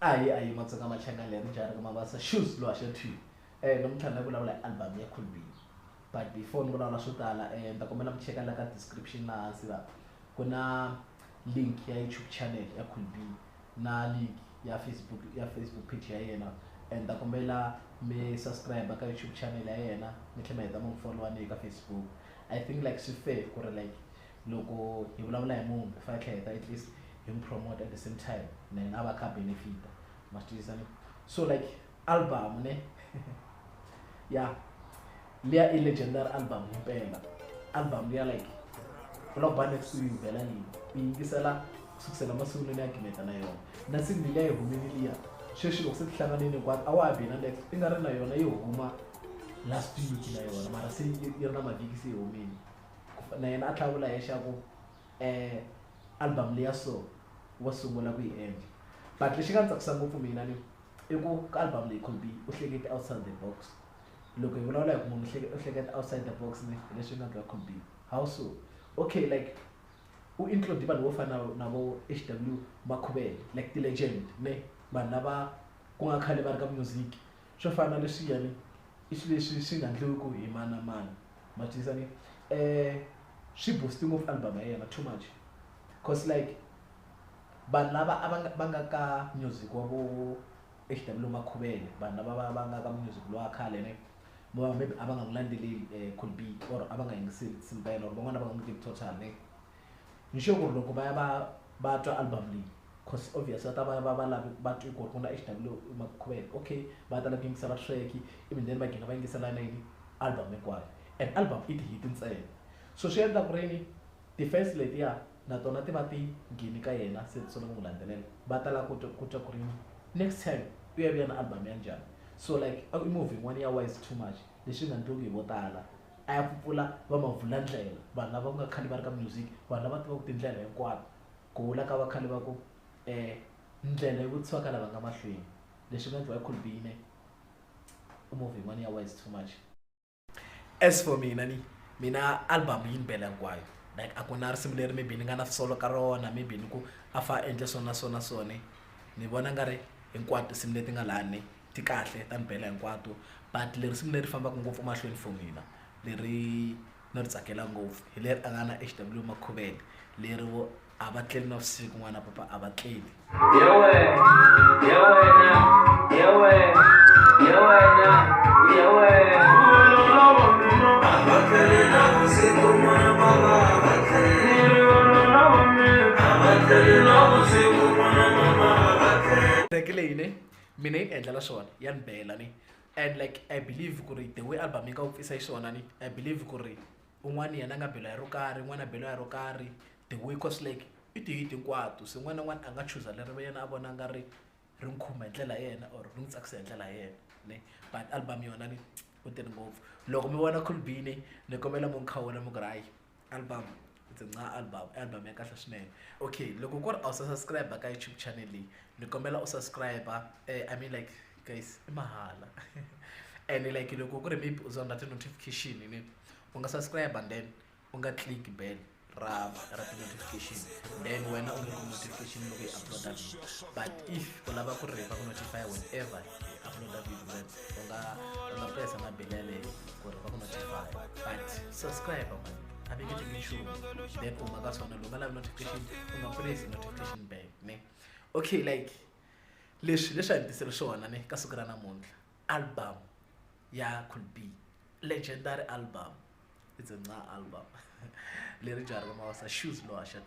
ayi matsoka machanga le rijara kama basa shoes lo asha tu nomthanda kulawula album ya Cool B. But before ngibona swo tala ntakombela mcheka la ka description na hansi la kuna link ya YouTube channel ya Cool B na link ya Facebook page ya yena and ntakombela me subscribe ka YouTube channel ya yena mi tlhela mi heta mo follow ni ka Facebook. I think like swi fair ku ri like loko hi vulavula hi munhu fa tlhela at least him promote at the same time na va ka benefit mastizani so like album ne yeah liya legendary album impela album liya like block next to you vela ni ingisela kusukela masuku ni agimeta na yona nasindile ehumini liya sheshi lokusihlanganene kwathi awabina next ingari na yona yohuma last week na yona mara se yona maviki se homini na yena atlawula yesha ku album liya so wasungula ku-end but lexi nga tsakisa ngopfu mina ni i ku ka album leyi Cool B u hlekete outside the box loko hi vulavula hi ku munhu u hleketa outside the box ni leswi nga Cool B how so okay like u include vanhu vo fana na vo HW Makhubele like the legend ne vanhu lava ku nga khale va ri ka music swo fana leswiya ni i swilo leswi swi nga ndliwi ku hi mani na mani matwisani swi boosti ngopfu album ya yena too much cause like vanhu lava va nga ka music wa vo HW Makhubele vanhu lava va nga ka music lowa khale ne maybe a va nga n'wi landzeleli Cool B or a va nga yingiseli simpela or van'wana va nga n'wi tivi total ne ni sure ku ri loko va ya va twa album leyi cause obviously va ta va lavi va twi ku ri ku na HW Makhubele okay va ta lava ku yingisela track even then va gina va yingisela na yini album hinkwayo and album i ti-hit ntsena so swi endla ku ri ni ti-fans letiya na tona ti va ti nghini ka yena se solo n'wi landzelela va tala ku twa ku ri next time u ya vuya na album ya njhani so like i moving 1 year wise too much leswi nga ndleki hi vo tala a ya pfupfula va mavhula ndlela vanhu lava ku nga khale va ri ka music vanhu lava tivaka tindlela hinkwato ku vula ka va khale va ku ndlela yi vutisiwa ka lava nga mahlweni leswi nga endliwa hi Cool B ne u moving 1 year wise too much as for mina album yi ni bela hinkwayo like a ku na risimu leri maybe ni nga na solo ka rona maybe ni ku a fa endle swona ni vona nga ri hinkwato risimu leti nga lani ti kahle ta ni bela hinkwato but leri risimu leri fambaka ngopfu mahlweni for mina leri ni ri tsakela ngopfu hi leri a nga na HW Makhubele leri vo a va tleli na vusiku n'wana papa a va tleli mina yi endlela swona ya ni bela ni and like I believe ku ri the way album yi nga pfisa xiswona ni I believe ku ri un'wana yena nga bela hi ro karhi un'wana bela hi ro karhi the way cause like i ti-hit hinkwato se n'wana na n'wana a nga chuza leri yena a vona nga ri n'wi khuma hi ndlela ya yena or ri n'wi tsakisa hi ndlela ya yena ne but album yona ni u tele ngopfu loko mi vona Cool B ni kombela mu khawula mu ku ri hayi album album ya kahle swinene okay loko ku ri a subscribe ka YouTube channel leyi ni kombela u subscribe I mean like guys i mahala and like loko ku ri maybe u zonda ti-notification ni u nga subscribe and then u nga click bell ra ti-notification then wena u nge ku notification loko yi uploada video but if u lava ku ri va ku notify whenever yi uploada video then u nga pressa na bell yaleyo ku ri va ku notify but subscribe man a beke ti nchumu then u nga ka swona loko nga lavi notification u nga press notification bell ne okay like leswi a ni tisele swona ne ka siku ra namuntlha album ya Cool B legendary album it's a album leri jaraka mawasa shoes lo asha